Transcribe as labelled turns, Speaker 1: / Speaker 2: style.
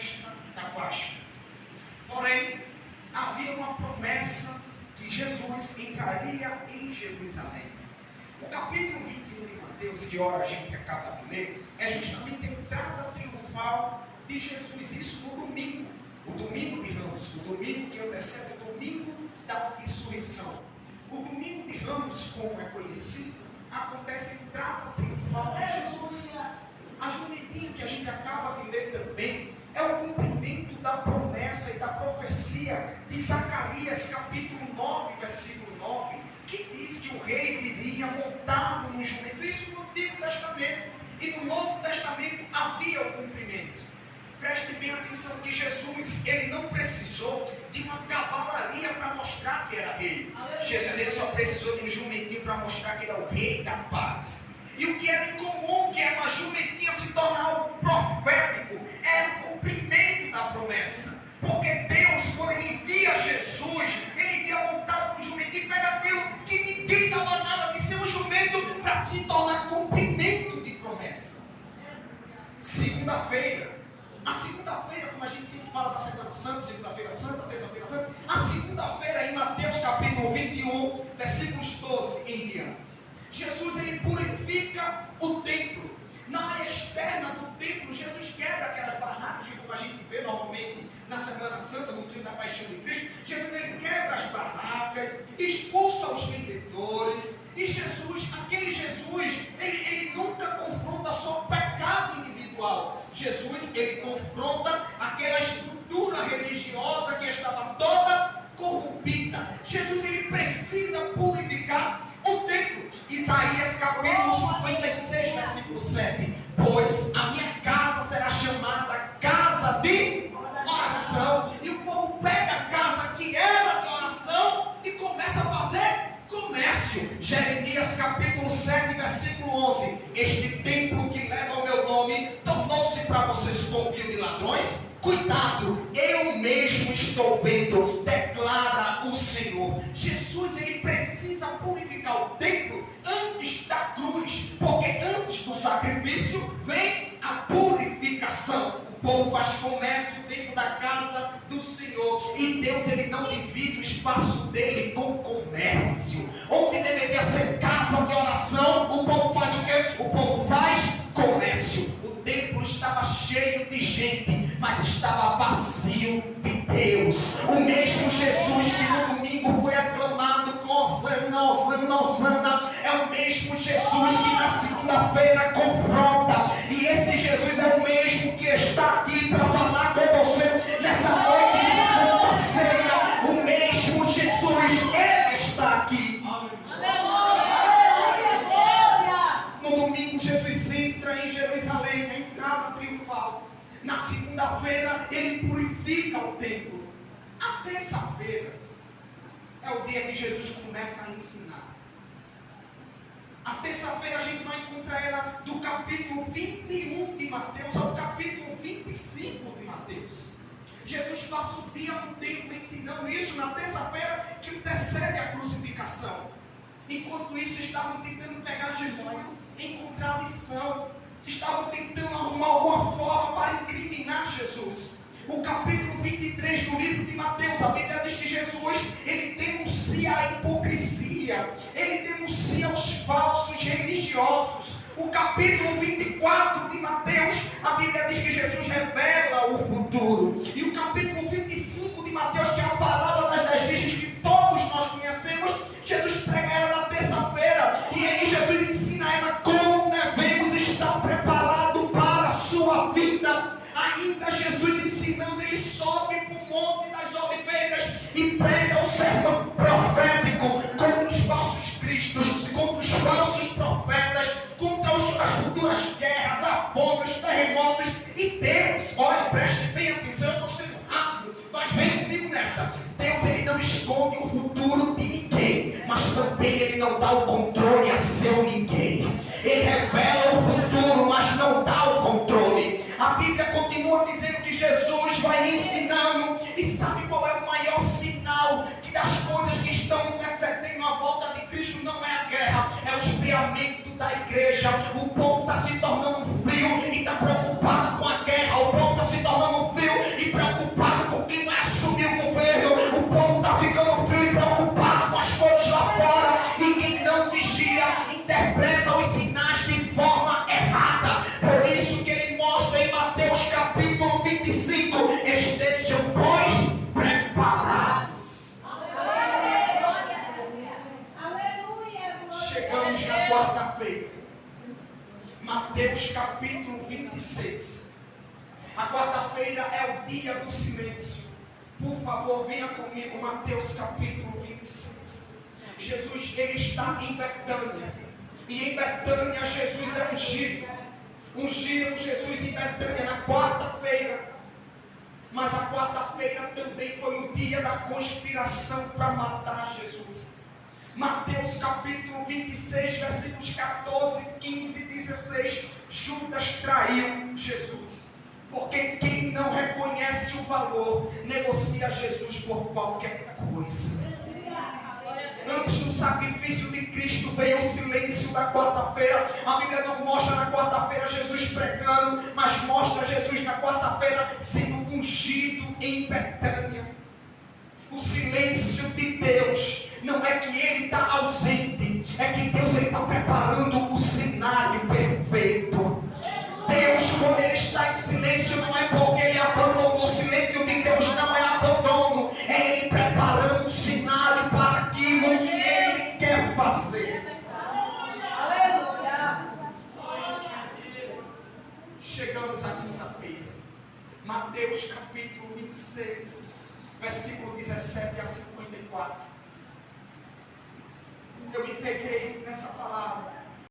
Speaker 1: festa da Páscoa. Porém, havia uma promessa que Jesus entraria em Jerusalém. O capítulo 21 de Mateus, que ora a gente acaba de ler, é justamente a entrada triunfal de Jesus, isso no domingo, o domingo de Ramos, o domingo que antecede o domingo da ressurreição. O domingo de Ramos, como é conhecido, acontece a entrada triunfal de Jesus. A jumentinha que a gente acaba de ler também é o cumprimento da promessa e da profecia de Zacarias, capítulo 9, versículo 9, que diz que o rei viria montado no jumento. Isso no Antigo Testamento. E no Novo Testamento havia o cumprimento. Preste bem atenção que Jesus, ele não precisou de uma cavalaria para mostrar que era rei. Jesus, ele só precisou de um jumentinho para mostrar que ele é o rei da paz. E o que era incomum, que era uma jumentinha se tornar algo profético, era o cumprimento da promessa. Porque Deus, quando ele envia Jesus, ele envia montado no jumentinho, pega aquilo que ninguém dava nada de ser um jumento para se tornar cumprimento de promessa. Segunda-feira. A segunda-feira, como a gente sempre fala da Semana Santa, segunda-feira santa, terça-feira santa, a segunda-feira em Mateus capítulo 21, versículos 12 em diante. Jesus, ele purifica o templo. Na área externa do templo, Jesus quebra aquelas barracas, como a gente vê normalmente na Semana Santa, no filme da Paixão de Cristo. Jesus, ele quebra as barracas, expulsa os vendedores. E Jesus, aquele Jesus, ele nunca confronta só o pecado individual. Jesus, ele confronta aquela estrutura religiosa que estava toda corrompida. Jesus, ele precisa purificar o templo. Isaías capítulo 56, versículo 7. Pois a minha casa será chamada casa de oração. E o povo pega a casa que era de oração e começa a fazer comércio. Jeremias capítulo 7, versículo 11. Este templo que leva o meu nome tornou-se para vocês covil de ladrões? Cuidado, eu mesmo estou vendo, declara o Senhor. Jesus, ele precisa purificar o templo antes da cruz, porque antes do sacrifício vem a purificação. O povo faz comércio dentro da casa do Senhor, e Deus, ele não divide o espaço dele com comércio. Onde deveria ser casa de oração, o povo faz o quê? O povo faz comércio. O templo estava cheio de gente, mas estava vazio de Deus. O mesmo Jesus que no domingo foi aclamado com Hosana, Hosana, Hosana, é o mesmo Jesus que na segunda-feira confronta. E esse Jesus é o mesmo que está aqui para falar com você nessa noite de Santa Ceia. O mesmo Jesus, ele está aqui. No domingo Jesus entra em Jerusalém, a entrada triunfal. Na segunda-feira ele purifica o templo. A terça-feira é o dia que Jesus começa a ensinar. A terça-feira a gente vai encontrar ela do capítulo 21 de Mateus ao capítulo 25 de Mateus. Jesus passa o dia no templo ensinando isso na terça-feira que antecede a crucificação. Enquanto isso, estavam tentando pegar Jesus em contradição, estavam tentando arrumar alguma forma para incriminar Jesus. O capítulo 23 do livro de Mateus, a Bíblia diz que Jesus, ele denuncia a hipocrisia, ele denuncia os falsos religiosos. O capítulo 24 de Mateus, a Bíblia diz que Jesus revela o futuro. E o capítulo 25 de Mateus, que é a parábola das 10 virgens que todos nós conhecemos, Jesus prega ela na terça-feira, e aí Jesus ensina ela como devemos estar preparados para a sua vida. Ainda Jesus ensinando, ele sobe para o Monte das Oliveiras e prega o sermão profético contra os falsos cristos, contra os falsos profetas, contra as futuras guerras, a fome, os terremotos. E Deus, olha, preste bem atenção, eu estou sendo rápido, mas vem comigo nessa. Deus, ele não esconde o futuro de ninguém, mas também ele não dá o controle a seu ninguém. Ele revela o futuro, mas não dá o controle. A Bíblia continua dizendo que Jesus vai ensinando. E sabe qual é o maior sinal que das coisas que estão antecedendo a volta de Cristo? Não é a guerra, é o esfriamento da igreja. O povo está se tornando frio e está preocupado com a guerra. O povo está se tornando frio A quarta-feira é o dia do silêncio. Por favor, venha comigo, Mateus capítulo 26. Jesus, ele está em Betânia. E em Betânia, Jesus é ungido. Ungiram Jesus em Betânia na quarta-feira. Mas a quarta-feira também foi o dia da conspiração para matar Jesus. Mateus capítulo 26, versículos 14, 15 e 16. Judas traiu Jesus. Porque quem não reconhece o valor, negocia Jesus por qualquer coisa. Antes do sacrifício de Cristo veio o silêncio da quarta-feira. A Bíblia não mostra na quarta-feira Jesus pregando, mas mostra Jesus na quarta-feira sendo ungido em Betânia. O silêncio de Deus não é que Ele está ausente, é que Deus está preparando o cenário perfeito. Deus, quando Ele está em silêncio, não é porque Ele abandonou. O silêncio de Deus não é abandono, é Ele preparando o cenário para aquilo que Ele quer fazer. Aleluia! Chegamos à quinta-feira, Mateus capítulo 26, versículo 17 a 54. Eu me peguei nessa palavra.